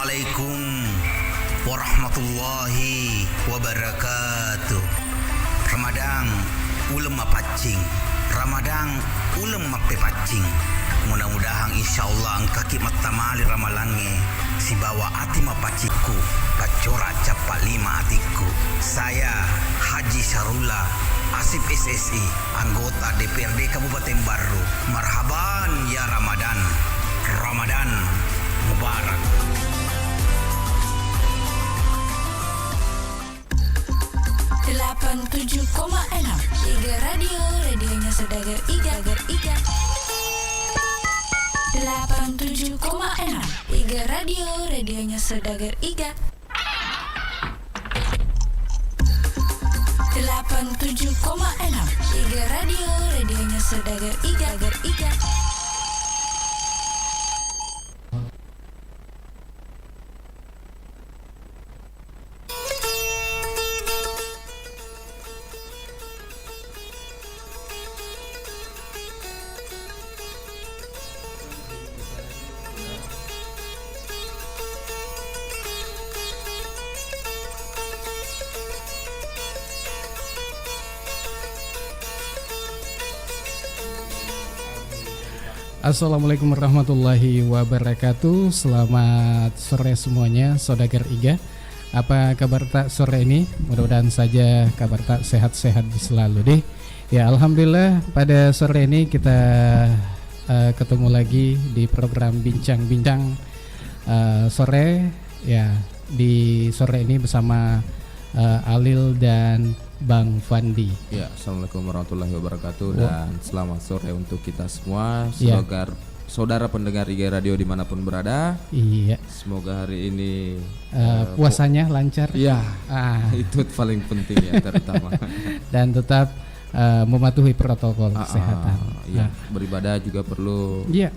Assalamualaikum warahmatullahi wabarakatuh. Ramadang ulem mapacing, Ramadang ulem mapepacing. Mudah-mudahan insyaallah angka kimat tamali ramalange si bawa ati mapaciku kacora capa lima atiku. Saya Haji Sarula Asif SSI, anggota DPRD Kabupaten Baru. Marhaban ya Ramadan, Ramadan Mubarak. Delapan 7,6 Iga Radio, radionya Saudagar Iga. 87,6 Iga Radio, radionya Saudagar Iga. 87,6 Iga Radio, radionya Saudagar Iga. Assalamualaikum warahmatullahi wabarakatuh. Selamat sore semuanya, Saudagar Iga. Apa kabar tak sore ini? Mudah-mudahan saja kabar tak sehat-sehat selalu deh. Ya, alhamdulillah pada sore ini kita ketemu lagi di program Bincang-Bincang sore. Ya, di sore ini bersama Alil dan Bang Fandi. Ya, assalamualaikum warahmatullahi wabarakatuh dan selamat sore untuk kita semua. Ya. Saudara pendengar IG Radio dimanapun berada. Iya. Semoga hari ini puasanya lancar. Ya, itu paling penting ya terutama. Dan tetap mematuhi protokol kesehatan. Ya, beribadah juga perlu. Iya.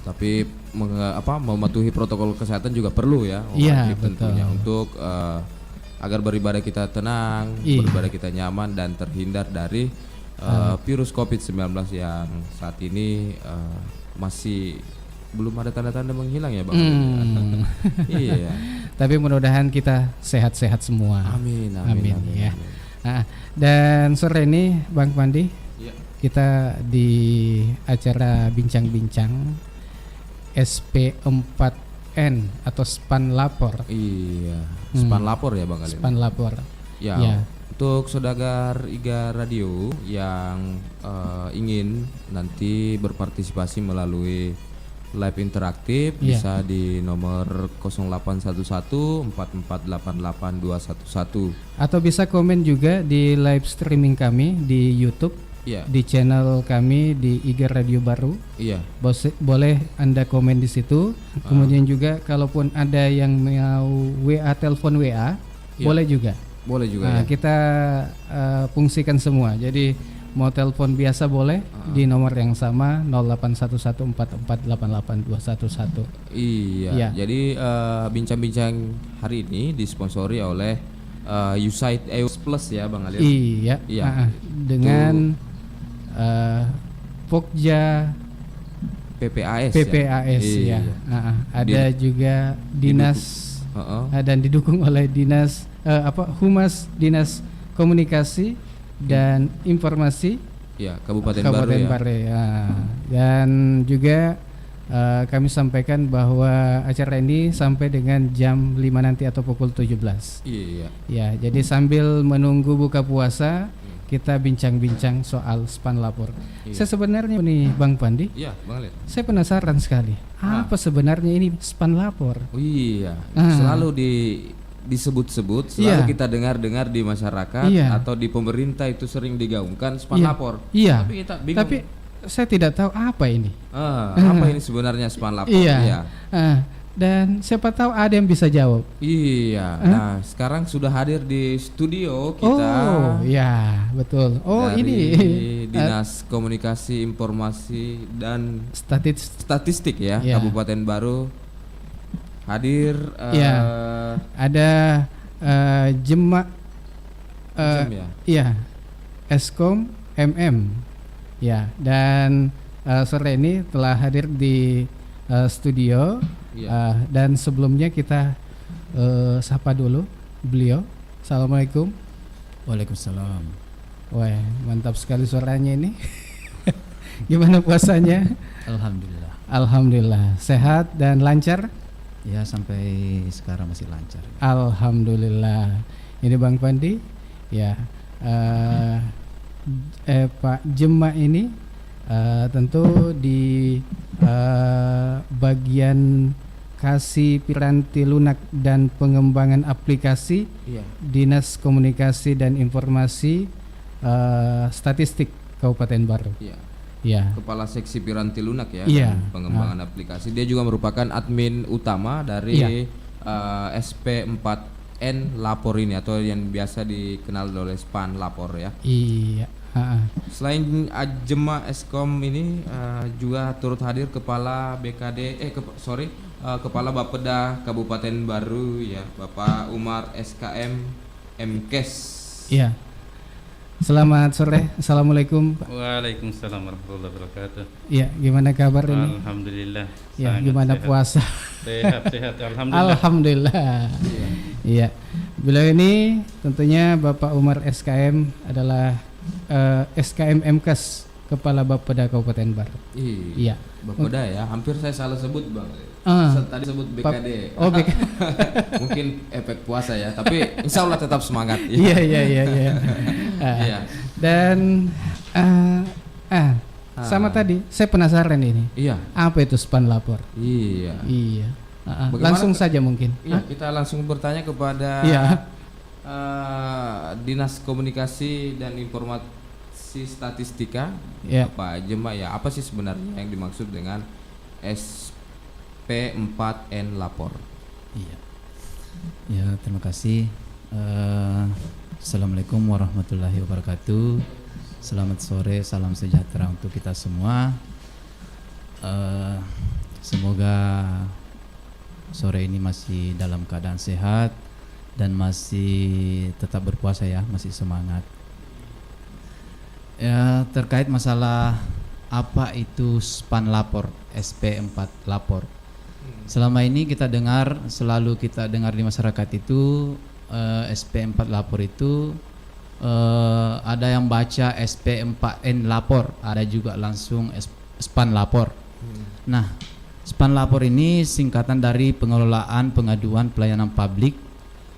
Tapi mematuhi protokol kesehatan juga perlu ya. Iya, tentunya betul. untuk agar beribadah kita tenang, beribadah kita nyaman dan terhindar dari virus COVID-19 yang saat ini masih belum ada tanda-tanda menghilang ya Bang. Iya. Tapi mudah-mudahan kita sehat-sehat semua. Amin. Ya. Nah, dan sore ini Bang Fandi, kita di acara bincang-bincang SP4N atau Span Lapor. Iya, Span Lapor ya Bang Alin. Span Lapor. Ya. Untuk Saudagar Iga Radio yang ingin nanti berpartisipasi melalui live interaktif bisa di nomor 08114488 atau bisa komen juga di live streaming kami di YouTube. Di channel kami di Iga Radio Baru. Iya. Boleh Anda komen di situ. Kemudian juga kalaupun ada yang mau WA, telepon WA, boleh juga. Boleh juga. Kita fungsikan semua. Jadi mau telepon biasa boleh di nomor yang sama 081144882211. Iya. Jadi bincang-bincang hari ini disponsori oleh USAID EOS Plus ya Bang Alin. Iya. Dengan Pokja PPAS ya. Ada juga dinas dan didukung oleh dinas Humas Dinas Komunikasi dan Informasi Kabupaten Baru ya. Dan juga kami sampaikan bahwa acara ini sampai dengan jam 5 nanti atau pukul 17. Iya. Ya, jadi sambil menunggu buka puasa kita bincang-bincang soal Span Lapor. Saya sebenarnya nih Bang Pandi. Iya, Bang Alin. Saya penasaran sekali. Apa sebenarnya ini Span Lapor? Iya. Selalu disebut-sebut, selalu kita dengar-dengar di masyarakat atau di pemerintah itu sering digaungkan Span Lapor. Iya. Tapi kita bingung. Tapi saya tidak tahu apa ini. Apa ini sebenarnya Span Lapor? Iya. Dan siapa tahu ada yang bisa jawab. Iya. Nah, sekarang sudah hadir di studio kita. Oh, ya, betul. Oh, dari ini Dinas Komunikasi, Informasi dan Statistik ya, Kabupaten Baru. Hadir ada Jemak Eskom MM. Ya, dan sore ini telah hadir di studio Iya. Dan sebelumnya kita sapa dulu beliau. Assalamualaikum. Waalaikumsalam. Wah, mantap sekali suaranya ini. Gimana puasanya? Alhamdulillah. Alhamdulillah, sehat dan lancar. Ya, sampai sekarang masih lancar. Alhamdulillah. Ini Bang Pandi, ya. Pak Jema ini tentu di bagian kasih piranti lunak dan pengembangan aplikasi Iya. Dinas Komunikasi dan Informasi Statistik Kabupaten Baru. Iya. Ya. Kepala Seksi Piranti Lunak ya, Iya. dan pengembangan aplikasi. Dia juga merupakan admin utama dari Iya. SP4N Lapor ini, atau yang biasa dikenal oleh SPAN Lapor ya. Iya. Selain Jema Eskom ini juga turut hadir Kepala BKD Kepala Bapeda Kabupaten Baru ya, Bapak Umar SKM MKes. Iya. Selamat sore. Assalamualaikum, Pak. Waalaikumsalam warahmatullahi wabarakatuh. Iya, gimana kabar ini? Alhamdulillah. Ya, sangat gimana sehat. puasa? Sehat, alhamdulillah. Alhamdulillah. Iya. Beliau ini tentunya Bapak Umar SKM adalah SKM MKes, Kepala Bapeda Kabupaten Baru. Iya. Bapeda ya, hampir saya salah sebut Bang. Tadi sebut BKD. Oh, BKD. Mungkin efek puasa ya, tapi insya Allah tetap semangat. Iya. Iya. Dan sama tadi saya penasaran ini. Iya. Apa itu SPAN Lapor? Iya. Iya. Bagaimana Langsung saja mungkin. Iya, kita langsung bertanya kepada Iya. Dinas Komunikasi dan Informasi Statistika, Iya. Pak Jema ya. Apa sih sebenarnya yang dimaksud dengan SP4N Lapor? Iya. Ya, terima kasih. Assalamualaikum warahmatullahi wabarakatuh. Selamat sore, salam sejahtera untuk kita semua. Semoga sore ini masih dalam keadaan sehat dan masih tetap berpuasa ya, masih semangat. Ya, terkait masalah apa itu SPAN Lapor, SP4 Lapor. Selama ini selalu kita dengar di masyarakat itu SP4 Lapor itu ada yang baca SP4N Lapor, ada juga langsung SPAN Lapor. Nah, SPAN Lapor ini singkatan dari Pengelolaan Pengaduan Pelayanan Publik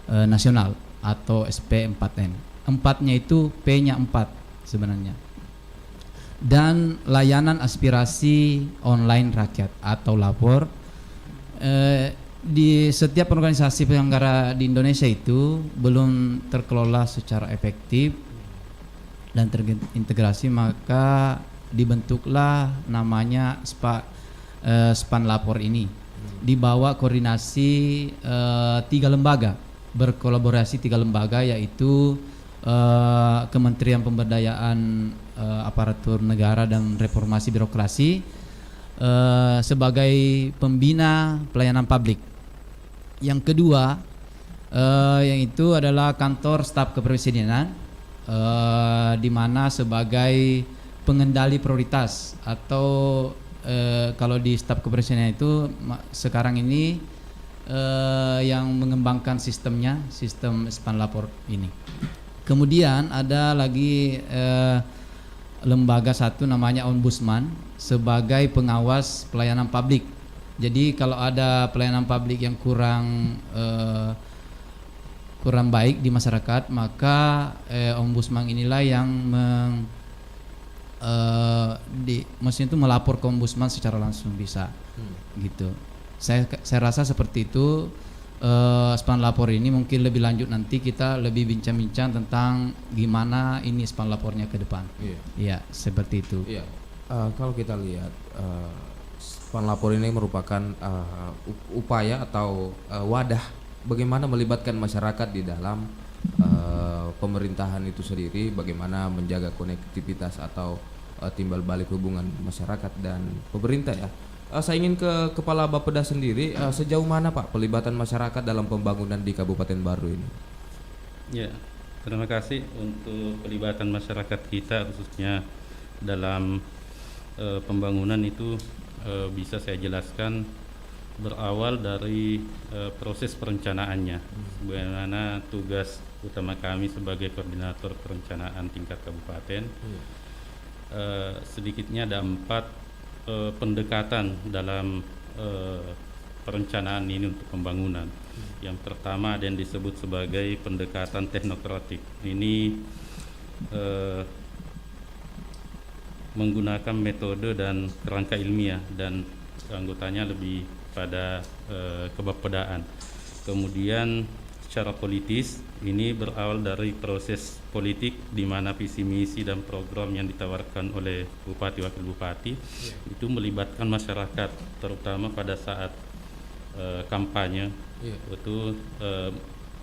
Nasional atau SP4N. Empatnya itu P-nya 4 sebenarnya. Dan layanan aspirasi online rakyat atau lapor. Di setiap organisasi penyelenggara di Indonesia itu belum terkelola secara efektif dan terintegrasi, maka dibentuklah namanya SPAN Lapor ini. Di bawah koordinasi 3 lembaga, berkolaborasi 3 lembaga, yaitu Kementerian Pemberdayaan Aparatur Negara dan Reformasi Birokrasi sebagai pembina pelayanan publik. Yang kedua, yang itu adalah Kantor Staf Kepresidenan, di mana sebagai pengendali prioritas atau kalau di Staf Kepresidenan itu sekarang ini yang mengembangkan sistem SPAN Lapor ini. Kemudian ada lagi lembaga satu namanya Ombudsman sebagai pengawas pelayanan publik. Jadi kalau ada pelayanan publik yang kurang baik di masyarakat, maka Ombudsman inilah yang maksudnya itu melapor ke Ombudsman secara langsung bisa, gitu. Saya rasa seperti itu. SPAN Lapor ini mungkin lebih lanjut nanti kita lebih bincang-bincang tentang gimana ini SPAN Lapornya ke depan. Iya, seperti itu. Iya. Kalau kita lihat SPAN Lapor ini merupakan upaya atau wadah bagaimana melibatkan masyarakat di dalam pemerintahan itu sendiri, bagaimana menjaga konektivitas atau timbal balik hubungan masyarakat dan pemerintah ya. Saya ingin ke Kepala Bapeda sendiri, sejauh mana Pak pelibatan masyarakat dalam pembangunan di Kabupaten Baru ini? Ya, terima kasih untuk pelibatan masyarakat kita khususnya dalam pembangunan itu bisa saya jelaskan berawal dari proses perencanaannya. Bagaimana tugas utama kami sebagai koordinator perencanaan tingkat kabupaten. Sedikitnya ada 4 pendekatan dalam perencanaan ini untuk pembangunan. Yang pertama ada yang disebut sebagai pendekatan teknokratik. Ini menggunakan metode dan kerangka ilmiah dan anggotanya lebih pada kebapedaan. Kemudian secara politis ini berawal dari proses politik di mana visi misi dan program yang ditawarkan oleh bupati wakil bupati itu melibatkan masyarakat, terutama pada saat kampanye itu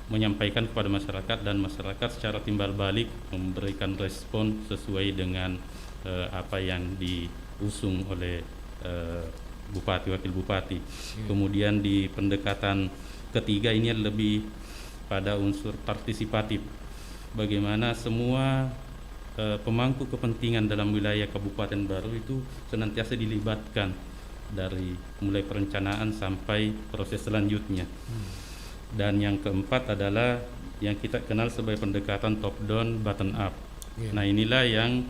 menyampaikan kepada masyarakat, dan masyarakat secara timbal balik memberikan respon sesuai dengan apa yang diusung oleh bupati wakil bupati. Kemudian di pendekatan ketiga ini lebih pada unsur partisipatif, bagaimana semua pemangku kepentingan dalam wilayah Kabupaten Baru itu senantiasa dilibatkan dari mulai perencanaan sampai proses selanjutnya. Dan yang keempat adalah yang kita kenal sebagai pendekatan top down bottom up. Nah, inilah yang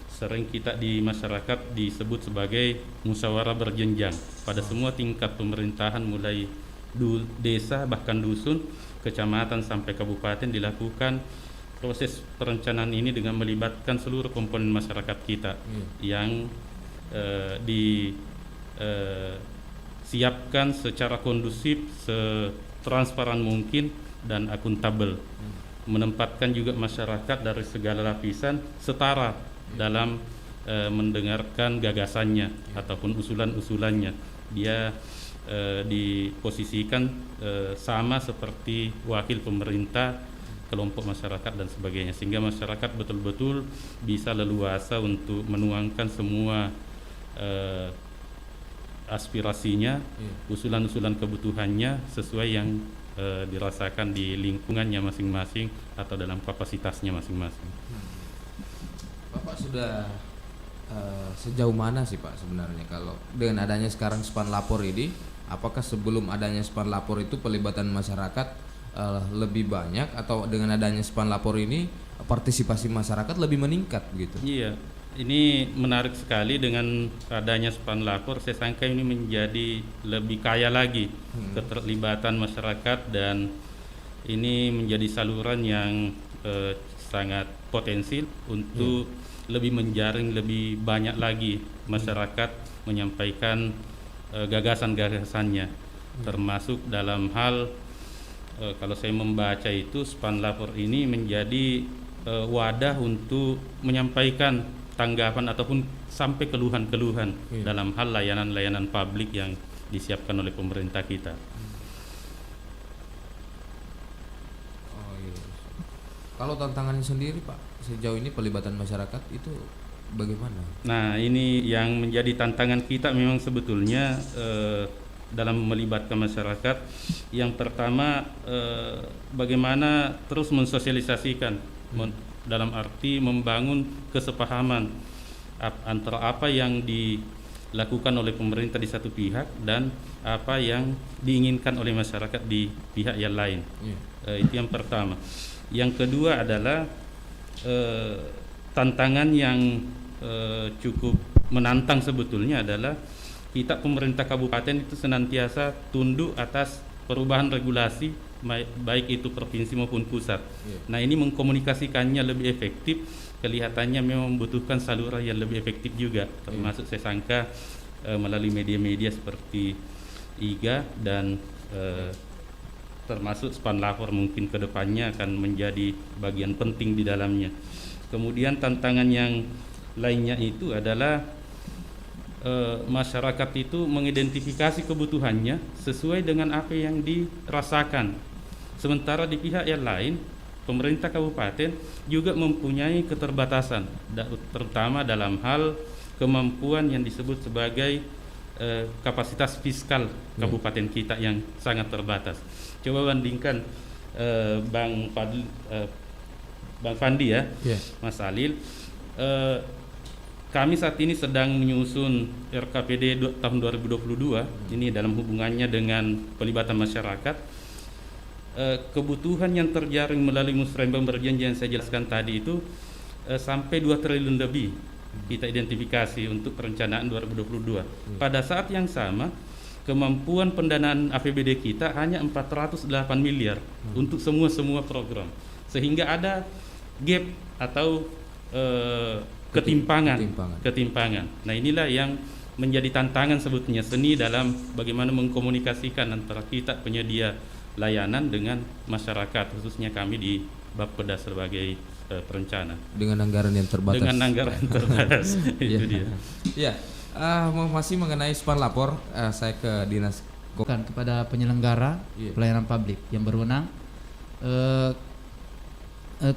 sering kita di masyarakat disebut sebagai musyawarah berjenjang. Pada semua tingkat pemerintahan mulai desa bahkan dusun, kecamatan sampai kabupaten dilakukan proses perencanaan ini dengan melibatkan seluruh komponen masyarakat kita yang disiapkan secara kondusif, setransparan mungkin dan akuntabel. Menempatkan juga masyarakat dari segala lapisan setara dalam mendengarkan gagasannya ataupun usulan-usulannya. Dia diposisikan sama seperti wakil pemerintah, kelompok masyarakat dan sebagainya, sehingga masyarakat betul-betul bisa leluasa untuk menuangkan semua aspirasinya, usulan-usulan kebutuhannya sesuai yang dirasakan di lingkungannya masing-masing atau dalam kapasitasnya masing-masing. Bapak sudah sejauh mana sih Pak sebenarnya kalau dengan adanya sekarang Span Lapor ini, apakah sebelum adanya Span Lapor itu pelibatan masyarakat lebih banyak, atau dengan adanya Span Lapor ini partisipasi masyarakat lebih meningkat gitu? Iya, ini menarik sekali dengan adanya Span Lapor. Saya sangka ini menjadi lebih kaya lagi keterlibatan masyarakat, dan ini menjadi saluran yang sangat potensial untuk lebih menjaring lebih banyak lagi masyarakat menyampaikan gagasan-gagasannya, termasuk dalam hal kalau saya membaca itu Span Lapor ini menjadi wadah untuk menyampaikan tanggapan ataupun sampai keluhan-keluhan dalam hal layanan-layanan publik yang disiapkan oleh pemerintah kita. Kalau tantangannya sendiri Pak, sejauh ini pelibatan masyarakat itu bagaimana? Nah, ini yang menjadi tantangan kita memang sebetulnya dalam melibatkan masyarakat. Yang pertama, bagaimana terus mensosialisasikan dalam arti membangun kesepahaman antara apa yang dilakukan oleh pemerintah di satu pihak dan apa yang diinginkan oleh masyarakat di pihak yang lain. Itu yang pertama. Yang kedua adalah tantangan yang cukup menantang sebetulnya adalah kita pemerintah kabupaten itu senantiasa tunduk atas perubahan regulasi baik itu provinsi maupun pusat. Nah, ini mengkomunikasikannya lebih efektif kelihatannya memang membutuhkan saluran yang lebih efektif juga, termasuk saya sangka melalui media-media seperti IGA dan termasuk Span Lapor mungkin ke depannya akan menjadi bagian penting di dalamnya. Kemudian tantangan yang lainnya itu adalah masyarakat itu mengidentifikasi kebutuhannya sesuai dengan apa yang dirasakan. Sementara di pihak yang lain, pemerintah kabupaten juga mempunyai keterbatasan, terutama dalam hal kemampuan yang disebut sebagai kapasitas fiskal kabupaten kita yang sangat terbatas. Coba bandingkan Bang Fandi ya, Mas Alil, kami saat ini sedang menyusun RKPD tahun 2022 ini dalam hubungannya dengan pelibatan masyarakat. Kebutuhan yang terjaring melalui musrembang berjanji yang saya jelaskan tadi itu sampai 2 triliun lebih kita identifikasi untuk perencanaan 2022. Pada saat yang sama, kemampuan pendanaan APBD kita hanya 408 miliar untuk semua program, sehingga ada gap atau ketimpangan. Nah, inilah yang menjadi tantangan sebetulnya seni dalam bagaimana mengkomunikasikan antara kita penyedia layanan dengan masyarakat, khususnya kami di Bapeda sebagai perencana. Dengan anggaran yang terbatas. Itu dia. Ya, masih mengenai Span Lapor, saya ke dinas Bukan kepada penyelenggara pelayanan publik yang berwenang.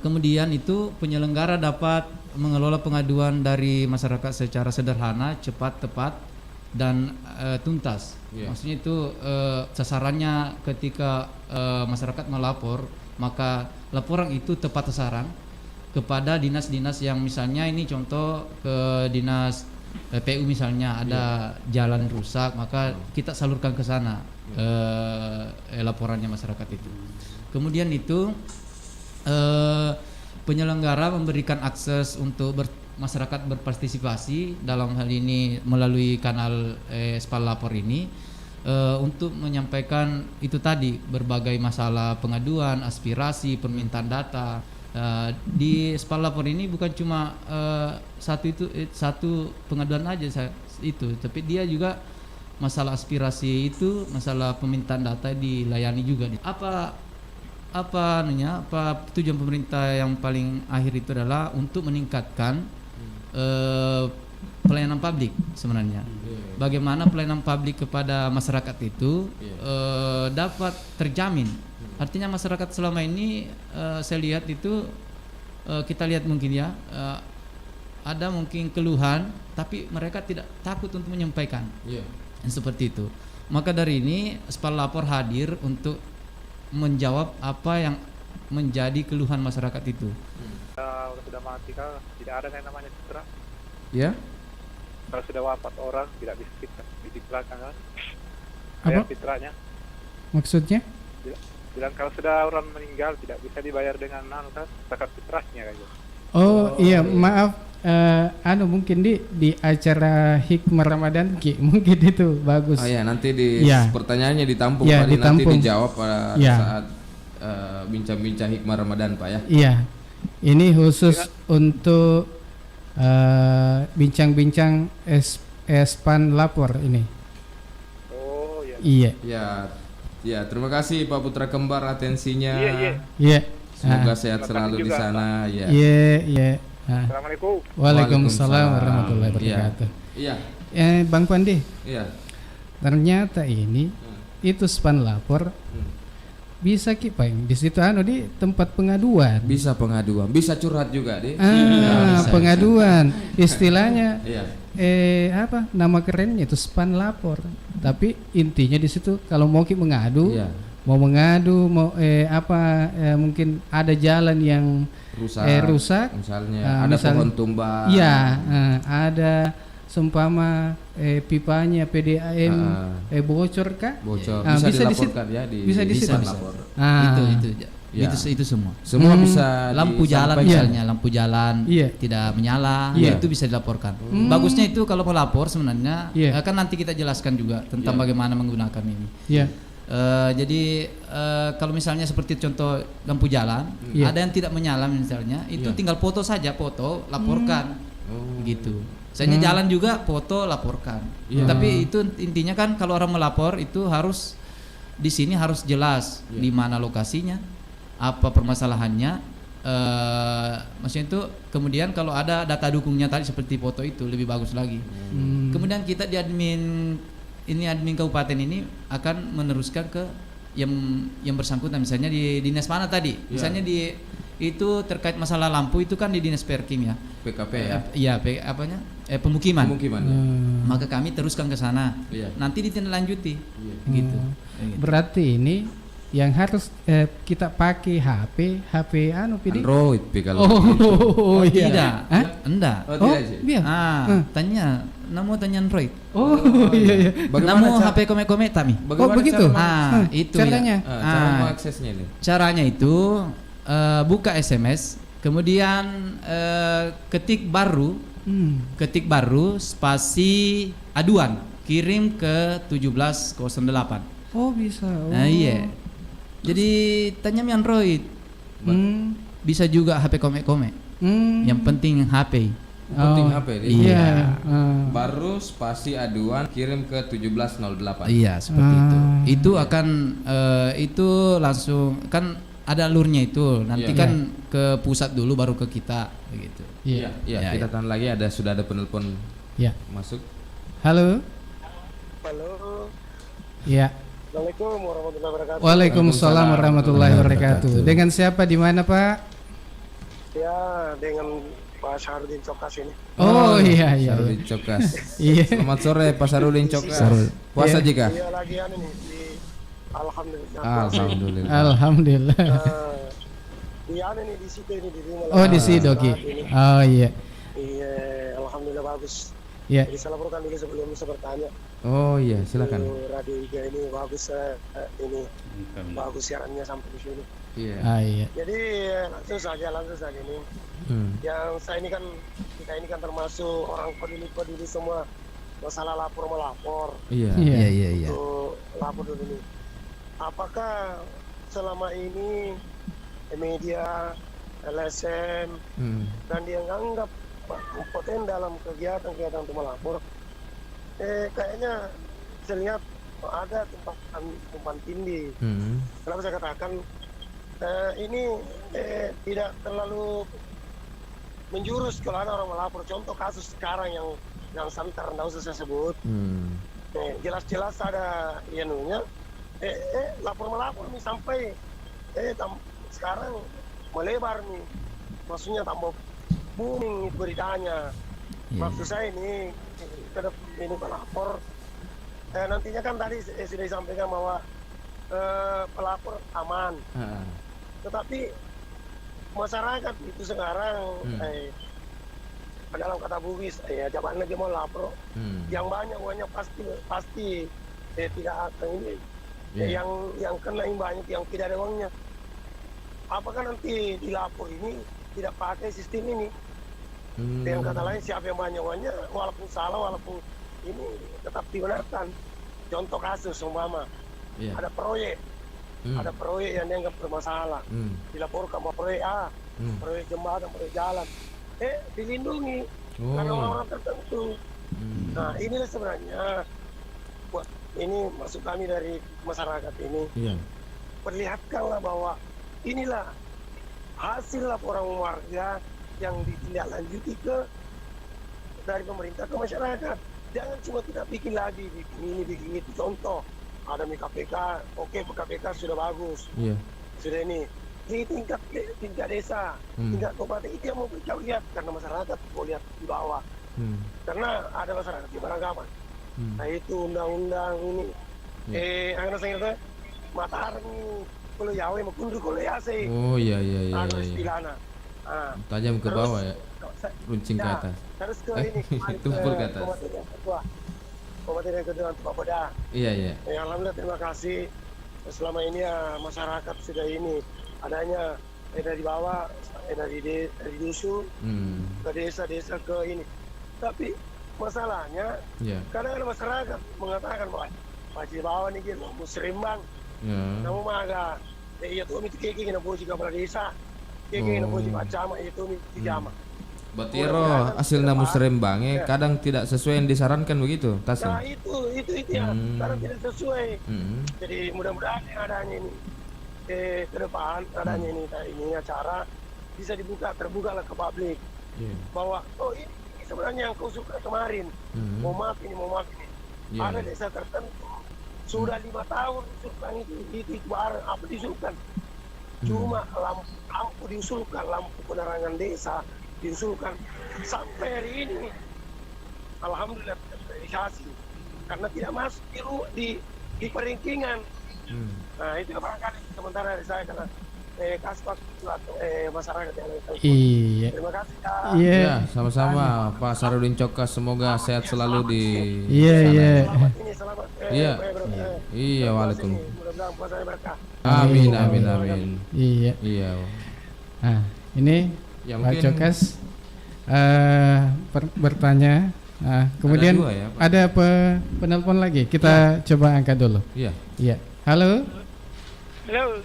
Kemudian itu penyelenggara dapat mengelola pengaduan dari masyarakat secara sederhana, cepat, tepat, dan tuntas. Maksudnya itu sasarannya ketika masyarakat melapor, maka laporan itu tepat sasaran kepada dinas-dinas yang misalnya ini contoh ke dinas PU misalnya ada jalan rusak, maka kita salurkan ke sana laporannya masyarakat itu. Kemudian itu penyelenggara memberikan akses untuk masyarakat berpartisipasi dalam hal ini melalui kanal Span Lapor ini untuk menyampaikan itu tadi berbagai masalah pengaduan, aspirasi, permintaan data. Di Span Lapor ini bukan cuma satu pengaduan aja itu, tapi dia juga masalah aspirasi itu, masalah permintaan data dilayani juga. Apa tujuan pemerintah yang paling akhir itu adalah untuk meningkatkan pelayanan publik sebenarnya. Bagaimana pelayanan publik kepada masyarakat itu dapat terjamin. Artinya masyarakat selama ini saya lihat itu kita lihat mungkin ya ada mungkin keluhan, tapi mereka tidak takut untuk menyampaikan. Seperti itu. Maka dari ini Span Lapor hadir untuk menjawab apa yang menjadi keluhan masyarakat itu. Sudah mati kan tidak ada yang namanya citra. Ya. Kalau sudah wafat orang tidak bisa dicitrakan kan? Apa? Citranya. Maksudnya? Bilang kalau sudah orang meninggal tidak bisa dibayar dengan kan zakat fitrahnya kayak. Oh iya, maaf. Mungkin di acara Hikmah Ramadan mungkin itu bagus. Oh ya, nanti pertanyaannya ditampung ya, Pak, nanti dijawab pada saat bincang-bincang Hikmah Ramadan Pak ya. Iya. Ini khusus untuk bincang-bincang Span Lapor ini. Oh iya. Ya, terima kasih Pak Putra Kembar atensinya. Iya. Semoga sehat selalu di sana. Iya. Assalamualaikum. Waalaikumsalam warahmatullahi wabarakatuh. Iya. Bang Pandi. Iya. Ternyata ini itu Span Lapor bisa Pak di situ di tempat pengaduan. Bisa pengaduan, bisa curhat juga deh. Pengaduan. Istilahnya nama kerennya itu Span Lapor. Tapi intinya di situ kalau mau mengadu, mungkin ada jalan yang rusak, misalnya ada pohon tumbang. Iya, ada seumpama pipanya PDAM bocor kah? Bocor. Bisa dilaporkan ya bisa di situ. Itu semua. Semua bisa lampu jalan misalnya, lampu jalan tidak menyala, itu bisa dilaporkan. Bagusnya itu kalau melapor sebenarnya kan nanti kita jelaskan juga tentang bagaimana menggunakan ini. Jadi kalau misalnya seperti contoh lampu jalan, ada yang tidak menyala misalnya, itu tinggal foto saja, laporkan, gitu. Misalnya jalan juga foto, laporkan. Tapi itu intinya kan kalau orang melapor itu harus di sini harus jelas di mana lokasinya, apa permasalahannya. Maksudnya itu kemudian kalau ada data dukungnya tadi seperti foto itu lebih bagus lagi. Kemudian kita di admin kabupaten ini akan meneruskan ke yang bersangkutan, misalnya di dinas mana tadi, misalnya itu terkait masalah lampu itu kan di dinas Perkim ya, PKP ya, pemukiman. Hmm. Maka kami teruskan ke sana, nanti ditindaklanjuti, gitu. Berarti ini yang harus kita pakai HP anu PD? Android kalau Oh iya. Tidak, Hah? enggak. Oh, Oh, tidak sih. iya. Tanya, namu tanya Android. Oh iya iya. Namu HP kome-kome tami. Oh begitu. Itu caranya. ya. Cara mengaksesnya ini. Caranya itu buka SMS, kemudian ketik baru spasi aduan, kirim ke 1708. Oh bisa. Oh. Nah iya. Jadi tanya mi Android. Hmm. Bisa juga HP kome-kome. Yang penting HP. Penting Oh, HP ini. Iya. Baru spasi aduan kirim ke 1708. Iya seperti itu. Itu akan itu langsung kan ada alurnya itu. Nanti Iya. kan ke pusat dulu baru ke kita begitu. Iya. Iya, kita tahan lagi sudah ada penelpon Iya. masuk. Halo. Halo, Iya. Assalamualaikum warahmatullahi wabarakatuh. Waalaikumsalam warahmatullahi wabarakatuh. Dengan siapa di mana Pak? Ya, dengan Pak Syarudin Cokas ini. Oh iya iya. Sarudin Cokas. Iya. Selamat sore Pak Sarudin Cokas. Puasa Iya. jika? Iya lagi anu nih di Alhamdulillah. Alhamdulillah. Alhamdulillah. Di anu nih di situ ini di rumah. Oh di Sidoki. Oh iya. Iya, Alhamdulillah bagus. Iya. Jadi saya laporkan dulu sebelum saya bertanya. Oh iya, silakan. Radio IGA ini bagus ini bagus siarannya sampai di sini. Iya. Ah iya. Jadi langsung saja ini. Yang saya ini kan kita ini kan termasuk orang peduli semua masalah lapor melapor. Iya. Iya. Untuk lapor dulu nih. Apakah selama ini media, LSM dan dia nganggap kompeten dalam kegiatan untuk melapor? Kayaknya saya lihat ada tumpang tindih. Kenapa saya katakan ini tidak terlalu menjurus kalau ada orang melapor. Contoh kasus sekarang yang santer, tidak usah saya sebut. Jelas-jelas ada ianunya. Lapor nih sampai sekarang melebar nih. Maksudnya tambah booming beritanya. Maksud saya ini ini pelapor nantinya kan tadi sudah disampaikan bahwa pelapor aman. Tetapi masyarakat itu sekarang dalam kata Bugis jangan lagi mau lapor. Yang banyak pasti tidak akan ini. Yang kena yang banyak, yang tidak ada uangnya. Apakah nanti dilapor ini tidak pakai sistem ini? Dengan kata lain, siapa yang banyak uangnya, walaupun salah, walaupun ini tetap dibenarkan. Contoh kasus umpama ada proyek yang dianggap bermasalah, dilaporkan sama proyek A, proyek jembatan, proyek jalan, dilindungi karena orang-orang tertentu. Nah inilah sebenarnya ini maksud kami dari masyarakat ini, perlihatkanlah bahwa inilah hasil laporan warga yang ditindaklanjuti dari pemerintah ke masyarakat. Jangan cuma kita bikin lagi, bikin itu. Contoh, ada KPK, oke KPK sudah bagus, sudah ini. Di tingkat desa, tingkat kabupaten itu yang mau kita lihat, karena masyarakat mau lihat di bawah. Karena ada masyarakat di beragama. Nah itu undang-undang ini, akhirnya saya kata, Mataram kalau Yawe mau kundur kalau Yase. Oh iya. Ada istilahnya. Tajam ke bawah ya, runcing ke atas. Terus ke ini, tumpul ke atas. Komitmen yang kedua untuk Pak Boda. Iya. Alhamdulillah, terima kasih. Selama ini ya masyarakat sudah ini adanya dari bawah, dari dusun ke desa ke ini. Tapi masalahnya kadang-kadang masyarakat mengatakan bahwa Pak Cibawa nih gitu mau serimbang, namun maga, iya tuh itu kiki kena puji kepala desa. Kayaknya nak puji macam itu di jama. Berarti hasil namu serembangnya kadang tidak sesuai yang disarankan begitu, Tasim? Nah itu ya, kadang tidak sesuai. Jadi mudah-mudahan yang adanya ini ke depan adanya ini acara bisa terbuka lah ke publik bahwa ini sebenarnya yang kau suka kemarin, mau maaf ini. Ada desa tertentu sudah 5 tahun usulkan itu barang apa diusulkan. Cuma lampu diusulkan, lampu penerangan desa diusulkan sampai hari ini. Alhamdulillah terrealisasi karena tidak masuk di peringkingan Nah itu barangkali sementara dari saya karena kasih waktu atau masyarakat yang lain. Iya. Terima kasih Kak. Iya. Ya, sama-sama Pak Sarudin Cokas, semoga sehat selalu di Iya, sana. iya. Selamat ini selamat. Iya. Iya, waalaikum. Mudah-mudahan puasanya berkah. Amin, amin, amin. Iya. Iya. Nah, ini Ya, Pak mungkin Cokas bertanya. Nah, kemudian dua ya, Pak. ada penelpon lagi. Kita coba angkat dulu. Iya. Iya. Halo. Halo.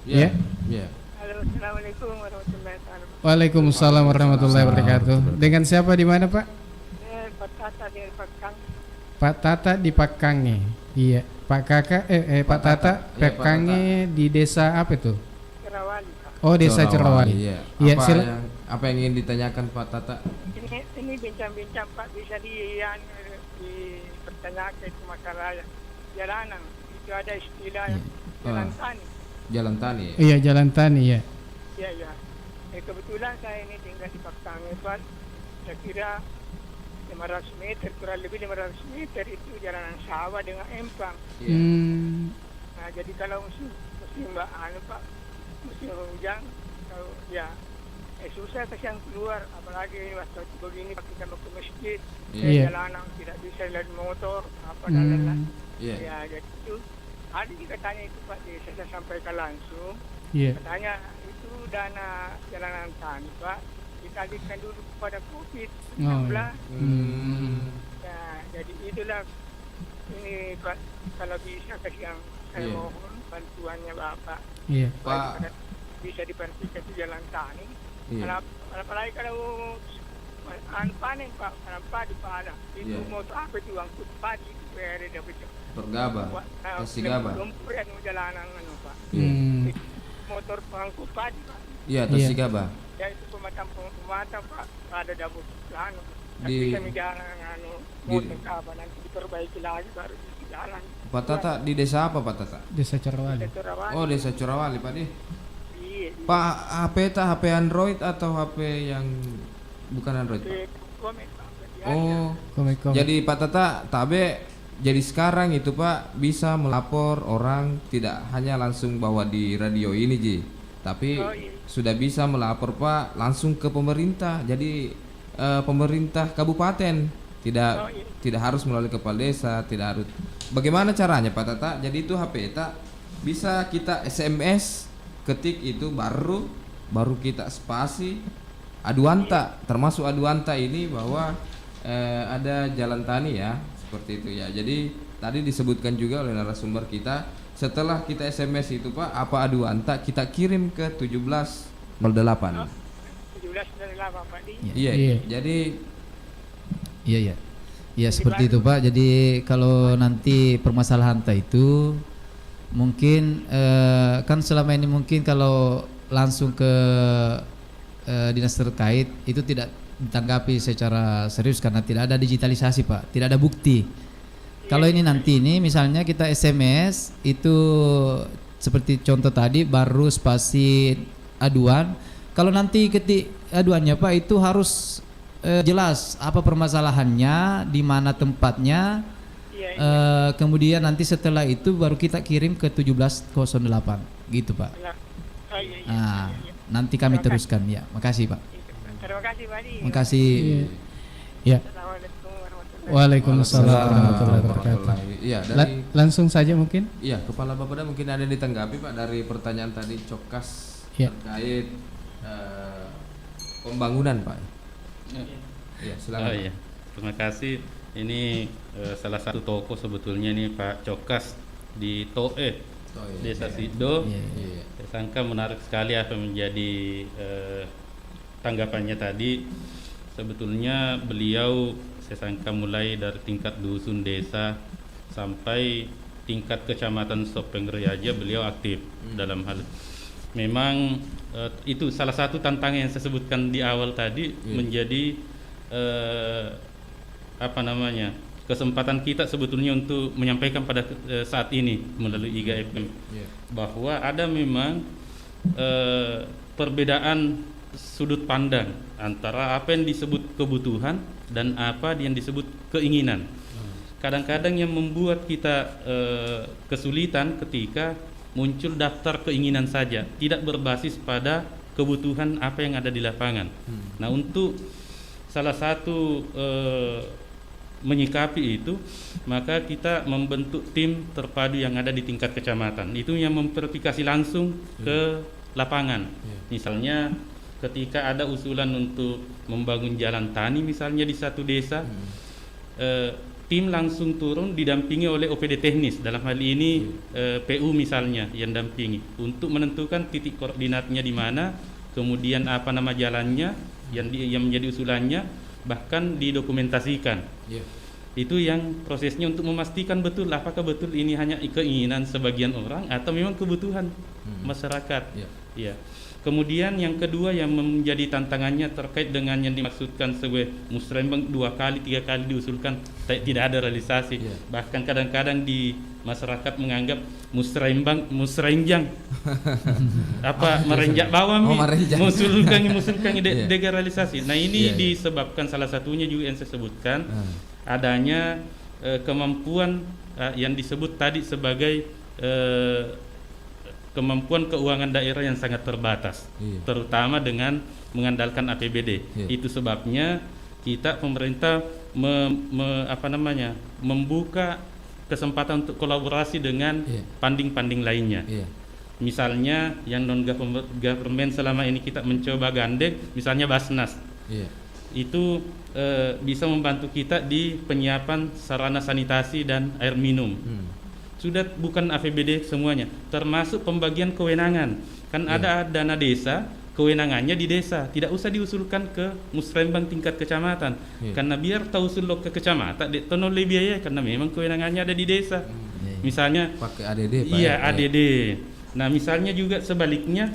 Iya. Iya. Halo, assalamualaikum warahmatullahi wabarakatuh. Waalaikumsalam warahmatullahi wabarakatuh. Dengan siapa di mana, Pak? Pak Tata di Pakang. Pak Tata di Pakange. Iya. Pak Kakak Pak Tata Iya, Pak Pakange di desa apa itu? Kerawali Pak. Oh, desa Cerawali. Iya. Iya, Apa yang ingin ditanyakan Pak Tata? Ini bincang-bincang Pak bisa dipertanyakan itu masalah jalanan. Itu ada istilah jalan tani. Jalan tani. Ya? Iya, jalan tani ya. Iya, iya. Kebetulan saya ini tinggal di Pakang Pak. Saya kira 500 meter, kurang lebih 500 meter itu jalanan sawah dengan empang. Iya. Nah, jadi kalau musim Pak, musim hujan, kalau ya susah kasihan keluar, apalagi waktu begini kita mau ke masjid, Iya. jalanan tidak bisa lihat motor, apa dan lain-lain. Iya. Ya, jadi itu ada juga tanya itu Pak, saya sampaikan langsung. Iya. Katanya itu dana jalanan tani Pak, dialihkan dulu kepada COVID-19. Oh, iya. Ya, jadi itulah ini Pak, kalau bisa kasihan saya Iya. mohon bantuannya Bapak. Iya. Pak. Bisa diperhatikan di jalan tani. Iya. Apalagi kalau panen Pak, karena padi pada itu Iya. motor apa itu angkut padi itu bayar dapat Pergaba. Kasih gaba. lumpur yang jalanan Pak. Hmm. Motor pengangkut padi Pak. Iya, Iya. Tosigaba. Ya itu pematang Pak, ada dapat anu. Tapi Di- bisa jalan motor apa nanti diperbaiki lagi baru bisa jalan. Pak Tata di desa apa Pak Tata? Desa Cerawali. Itu rawan. Oh, desa Curawali Pak di. Iya. Pak, HP Android atau HP yang bukan Android Pak? Komen Pak. Oh, Komik-komik. jadi Pak Tata tabe jadi sekarang itu Pak bisa melapor orang tidak hanya langsung bawa di radio ini Ji, tapi Oh, iya. sudah bisa melapor Pak langsung ke pemerintah. Jadi pemerintah kabupaten tidak Oh, iya. tidak harus melalui kepala desa, tidak harus. Bagaimana caranya Pak Tata? Jadi itu HP tak bisa kita SMS ketik itu baru kita spasi aduanta, termasuk aduanta ini bahwa ada jalan tani ya, seperti itu ya. Jadi tadi disebutkan juga oleh narasumber kita, setelah kita SMS itu Pak, apa aduanta kita kirim ke 1708. 17 Pak di. Iya. Iya. Jadi Iya, iya. Iya, seperti itu Pak. Jadi kalau nanti permasalahan itu mungkin kan selama ini mungkin kalau langsung ke dinas terkait itu tidak ditanggapi secara serius karena tidak ada digitalisasi Pak, tidak ada bukti. Kalau ini nanti ini misalnya kita SMS itu seperti contoh tadi baru spasi aduan. Kalau nanti ketik aduannya Pak itu harus jelas apa permasalahannya, di mana tempatnya. Iya, Kemudian nanti setelah itu baru kita kirim ke 1708 gitu Pak. Oh, iya, iya. Nah, nanti kami teruskan ya. Makasih Pak. Terima kasih Pak di. Makasih. Iya. Assalamualaikum warahmatullahi Waalaikumsalam warahmatullahi wabarakatuh. Iya, La- dari langsung saja mungkin. iya, Kepala Bapeda mungkin ada yang ditanggapi Pak dari pertanyaan tadi Cokas Iya. terkait pembangunan Pak. Iya, silakan. Oh Pak. iya, terima kasih. Ini salah satu toko sebetulnya nih Pak Cokas di Toe, Oh, iya. Desa Sido. Iya. Iya. Saya sangka menarik sekali apa yang menjadi tanggapannya tadi. Sebetulnya beliau saya sangka mulai dari tingkat dusun desa sampai tingkat kecamatan Sopengri aja beliau aktif dalam hal. Memang itu salah satu tantangan yang saya sebutkan di awal tadi menjadi apa namanya, kesempatan kita sebetulnya untuk menyampaikan pada saat ini melalui IGA FM bahwa ada memang perbedaan sudut pandang antara apa yang disebut kebutuhan dan apa yang disebut keinginan. kadang-kadang yang membuat kita kesulitan ketika muncul daftar keinginan saja, tidak berbasis pada kebutuhan apa yang ada di lapangan. Nah, untuk salah satu menyikapi itu, maka kita membentuk tim terpadu yang ada di tingkat kecamatan. Itu yang memverifikasi langsung ke lapangan. Misalnya ketika ada usulan untuk membangun jalan tani misalnya di satu desa, tim langsung turun didampingi oleh OPD teknis, dalam hal ini PU misalnya yang dampingi untuk menentukan titik koordinatnya di mana, kemudian apa nama jalannya yang menjadi usulannya, bahkan didokumentasikan. Itu yang prosesnya untuk memastikan betul apakah betul ini hanya keinginan sebagian orang atau memang kebutuhan masyarakat. Kemudian yang kedua yang menjadi tantangannya terkait dengan yang dimaksudkan sebagai musrembang 2 kali 3 kali diusulkan tidak ada realisasi. Bahkan kadang-kadang di masyarakat menganggap musrenjang apa merenjak bawah mengusulkan derealisasi. Nah, ini disebabkan salah satunya juga yang saya sebutkan, adanya kemampuan yang disebut tadi sebagai kemampuan keuangan daerah yang sangat terbatas, terutama dengan mengandalkan APBD. Itu sebabnya kita pemerintah membuka kesempatan untuk kolaborasi dengan funding lainnya. Misalnya yang non government selama ini kita mencoba gandeng, misalnya Basnas. Itu bisa membantu kita di penyiapan sarana sanitasi dan air minum. Sudah bukan APBD semuanya, termasuk pembagian kewenangan. Kan ada dana desa, kewenangannya di desa, tidak usah diusulkan ke musrembang tingkat kecamatan. Karena biar tahu usul ke kecamatan, tono lebih biaya karena memang kewenangannya ada di desa. Misalnya pakai ADD, ADD. Nah, misalnya juga sebaliknya,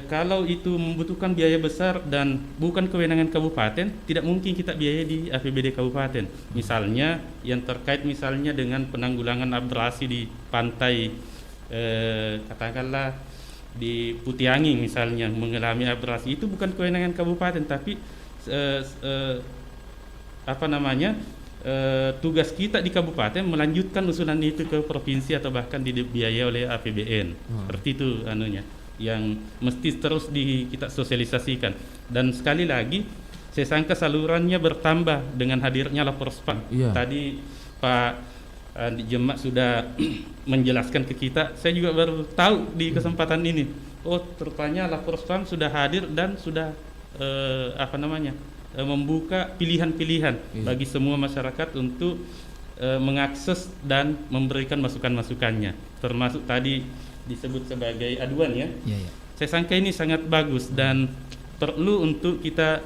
kalau itu membutuhkan biaya besar dan bukan kewenangan kabupaten, tidak mungkin kita biaya di APBD kabupaten. Misalnya yang terkait misalnya dengan penanggulangan abrasi di pantai, katakanlah di Putiangi misalnya mengalami abrasi, itu bukan kewenangan kabupaten, tapi tugas kita di kabupaten melanjutkan usulan itu ke provinsi atau bahkan dibiayai oleh APBN. Seperti itu anunya yang mesti terus kita sosialisasikan. Dan sekali lagi saya sangka salurannya bertambah dengan hadirnya lapor spam. Tadi Pak Jemak sudah menjelaskan ke kita, saya juga baru tahu di kesempatan ini. Oh, ternyata lapor spam sudah hadir dan sudah membuka pilihan-pilihan bagi semua masyarakat untuk mengakses dan memberikan masukan-masukannya, termasuk tadi disebut sebagai aduan ya. Saya sangka ini sangat bagus dan perlu untuk kita